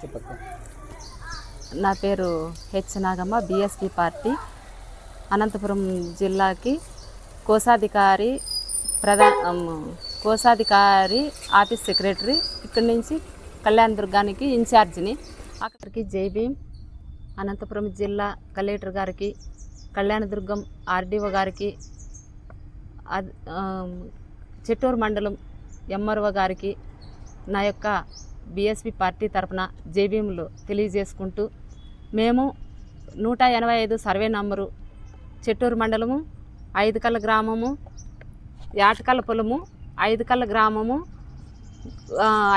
చెప్పక్క. నా పేరు హెచ్ నాగమ్మ, బీఎస్పీ పార్టీ, అనంతపురం జిల్లాకి కోశాధికారి కోశాధికారి ఆఫీస్ సెక్రటరీ. ఇక్కడి నుంచి కళ్యాణ దుర్గానికి ఇన్ఛార్జిని. అక్కడికి జై భీమ్. అనంతపురం జిల్లా కలెక్టర్ గారికి, కళ్యాణదుర్గం ఆర్డీఓ గారికి, చెట్టూరు మండలం ఎంఆర్ఓ గారికి నా యొక్క బీఎస్పీ పార్టీ తరఫున జై భీములు తెలియజేసుకుంటూ, మేము 185 సర్వే నంబరు, చెట్టూరు మండలము, ఐదుకల్ల గ్రామము, యాటకల్ల పొలము, ఐదుకల్ల గ్రామము,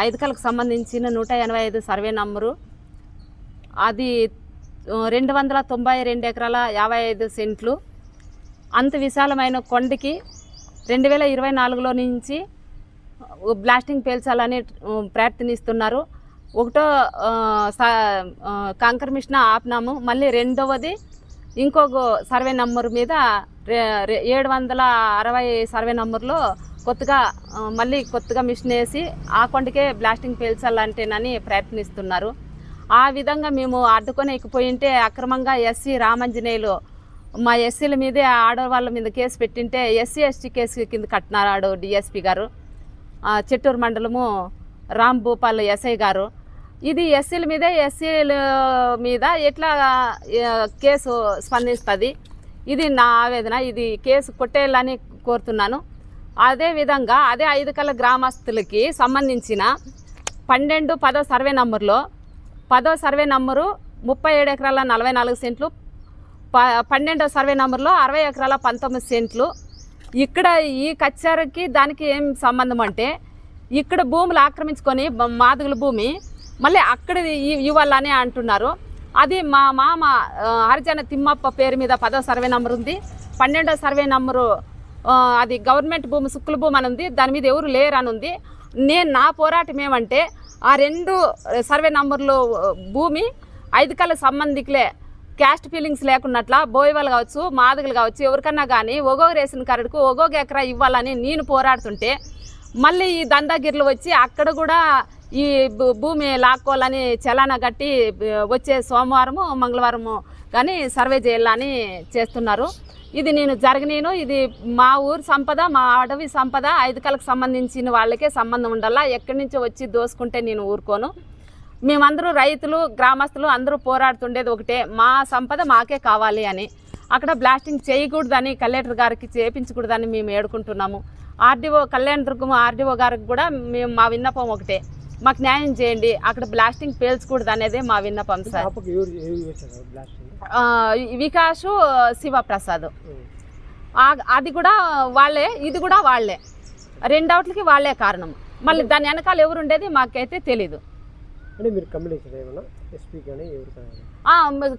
ఐదుకల్లకు సంబంధించిన 185 సర్వే నంబరు. అది 292 ఎకరాల 55 సెంట్లు. అంత విశాలమైన కొండకి 2024లో నుంచి బ్లాస్టింగ్ పేల్చాలని ప్రయత్నిస్తున్నారు. ఒకటో కాంకర్ మిషన్ ఆపినాము. మళ్ళీ రెండవది ఇంకొక సర్వే నంబర్ మీద 760 సర్వే నంబర్లో కొత్తగా మిషన్ వేసి ఆ కొండకే బ్లాస్టింగ్ పేల్చాలంటేనని ప్రయత్నిస్తున్నారు. ఆ విధంగా మేము అడ్డుకొని ఎక్కిపోయింటే అక్రమంగా ఎస్సీ రామంజనేయులు మా ఎస్సీల మీదే ఆడవాళ్ళ మీద కేసు పెట్టింటే ఎస్సీ ఎస్టీ కేసు కింద కట్టినాడు డిఎస్పీ గారు, చెట్టూరు మండలము రామ్ భూపాల్ ఎస్ఐ గారు. ఇది ఎస్సీల మీదే, ఎస్సీల మీద ఎట్లా కేసు స్పందిస్తుంది? ఇది నా ఆవేదన. ఇది కేసు కొట్టేయాలని కోరుతున్నాను. అదేవిధంగా అదే ఐదుకల్ల గ్రామస్తులకి సంబంధించిన 12-10 సర్వే నంబర్లో 10వ సర్వే నంబరు 37 ఎకరాల 44 సెంట్లు, 12వ సర్వే నంబర్లో 60 ఎకరాల 19 సెంట్లు. ఇక్కడ ఈ కచ్చారకి దానికి ఏం సంబంధం అంటే, ఇక్కడ భూములు ఆక్రమించుకొని మాదుగుల భూమి మళ్ళీ అక్కడ ఇవ్వాలని అంటున్నారు. అది మా మామ హరిజన తిమ్మప్ప పేరు మీద 10వ సర్వే నంబర్ ఉంది. 12వ సర్వే నంబరు అది గవర్నమెంట్ భూమి, సుక్కుల భూమి అని ఉంది. దాని మీద ఎవరు లేరు అని ఉంది. నా పోరాటం ఏమంటే, ఆ 2 సర్వే నంబర్లు భూమి ఐదుకల్ల సంబంధికులే, క్యాస్ట్ ఫీలింగ్స్ లేకున్నట్ల బోయవాళ్ళు కావచ్చు, మాదుగులు కావచ్చు, ఎవరికన్నా కానీ ఒక్కొక్క రేషన్ కార్డుకు ఒక్కొక్క ఎకరా ఇవ్వాలని నేను పోరాడుతుంటే, మళ్ళీ ఈ దందాగిర్లు వచ్చి అక్కడ కూడా ఈ భూమి లాక్కోవాలని చలానా కట్టి వచ్చే సోమవారము మంగళవారము కానీ సర్వే చేయాలని చేస్తున్నారు. ఇది నేను జరగనేను. ఇది మా ఊరు సంపద, మా అడవి సంపద, ఐదుకలకు సంబంధించిన వాళ్ళకే సంబంధం ఉండాలా. ఎక్కడి నుంచో వచ్చి దోసుకుంటే నేను ఊరుకోను. మేమందరూ రైతులు, గ్రామస్తులు అందరూ పోరాడుతుండేది ఒకటే, మా సంపద మాకే కావాలి అని. అక్కడ బ్లాస్టింగ్ చేయకూడదని కలెక్టర్ గారికి చేయించకూడదని మేము ఏడుకుంటున్నాము. ఆర్డీఓ కళ్యాణదుర్గం ఆర్డీఓ గారికి కూడా మేము మా విన్నపం ఒకటే, మాకు న్యాయం చేయండి, అక్కడ బ్లాస్టింగ్ పేల్చకూడదు అనేదే మా విన్నపం సార్. వికాసు శివప్రసాద్ అది కూడా వాళ్ళే, ఇది కూడా వాళ్ళే, రెండవట్లకి వాళ్ళే కారణం. మళ్ళీ దాని వెనకాల ఎవరు ఉండేది మాకైతే తెలీదు.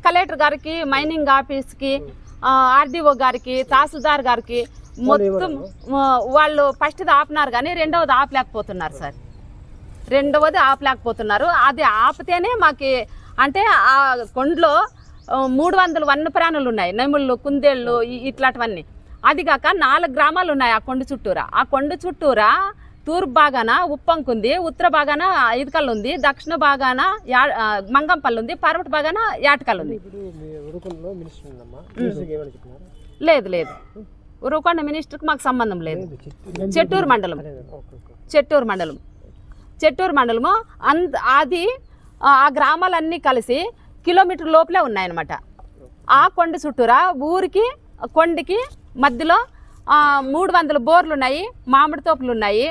కలెక్టర్ గారికి, మైనింగ్ ఆఫీస్కి, ఆర్డీఓ గారికి, తహసీల్దార్ గారికి మొత్తం వాళ్ళు ఫస్ట్ది ఆపినారు కానీ రెండవది ఆపలేకపోతున్నారు సార్. అది ఆపితేనే మాకు అంటే ఆ కొండలో 300 వన్యప్రాణులు ఉన్నాయి, నెముళ్ళు, కుందేళ్ళు, ఇట్లాంటివన్నీ. అది కాక 4 గ్రామాలు ఉన్నాయి ఆ కొండ చుట్టూరా. ఆ కొండ చుట్టూరా తూర్పు భాగాన ఉప్పంకుంది, ఉత్తర భాగాన ఐదుకల్లు ఉంది, దక్షిణ భాగాన మంగంపల్లి ఉంది, పరమటి భాగాన యాటకల్లు ఉంది. లేదు, ఉరుకొండ మినిస్టర్కి మాకు సంబంధం లేదు. చెట్టూరు మండలము అది ఆ గ్రామాలన్నీ కలిసి కిలోమీటర్ లోపలే ఉన్నాయన్నమాట. ఆ కొండ చుట్టూరా ఊరికి కొండకి మధ్యలో 300 బోర్లు ఉన్నాయి, మామిడి తోపులు ఉన్నాయి.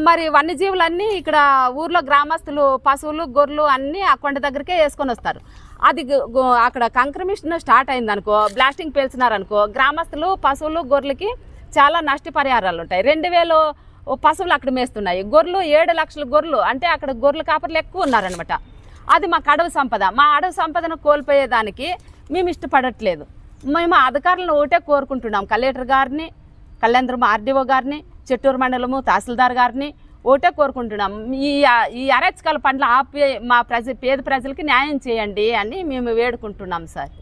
మరి వన్యజీవులన్నీ ఇక్కడ ఊర్లో గ్రామస్తులు పశువులు, గొర్రెలు అన్నీ ఆ కొండ దగ్గరికే వేసుకొని వస్తారు. అది అక్కడ కంకర మిషన్ స్టార్ట్ అయిందనుకో, బ్లాస్టింగ్ పేల్చినారనుకో, గ్రామస్తులు పశువులు గొర్రెలకి చాలా నష్టపరిహారాలు ఉంటాయి. 2000 పశువులు అక్కడ మేస్తున్నాయి, గొర్రెలు 7 లక్షల గొర్రెలు, అంటే అక్కడ గొర్రెల కాపర్లు ఎక్కువ ఉన్నారనమాట. అది మాకు అడవి సంపద. మా అడవి సంపదను కోల్పోయేదానికి మేము ఇష్టపడట్లేదు. మేము అధికారులను ఒకటే కోరుకుంటున్నాం, కలెక్టర్ గారిని, కళ్యాణదుర్గం ఆర్డీఓ గారిని, చెట్టూరు మండలము తహసీల్దార్ గారిని ఒకటే కోరుకుంటున్నాం. ఈ అరాచకాల పనులు ఆపి మా పేద ప్రజలకి న్యాయం చేయండి అని మేము వేడుకుంటున్నాం సార్.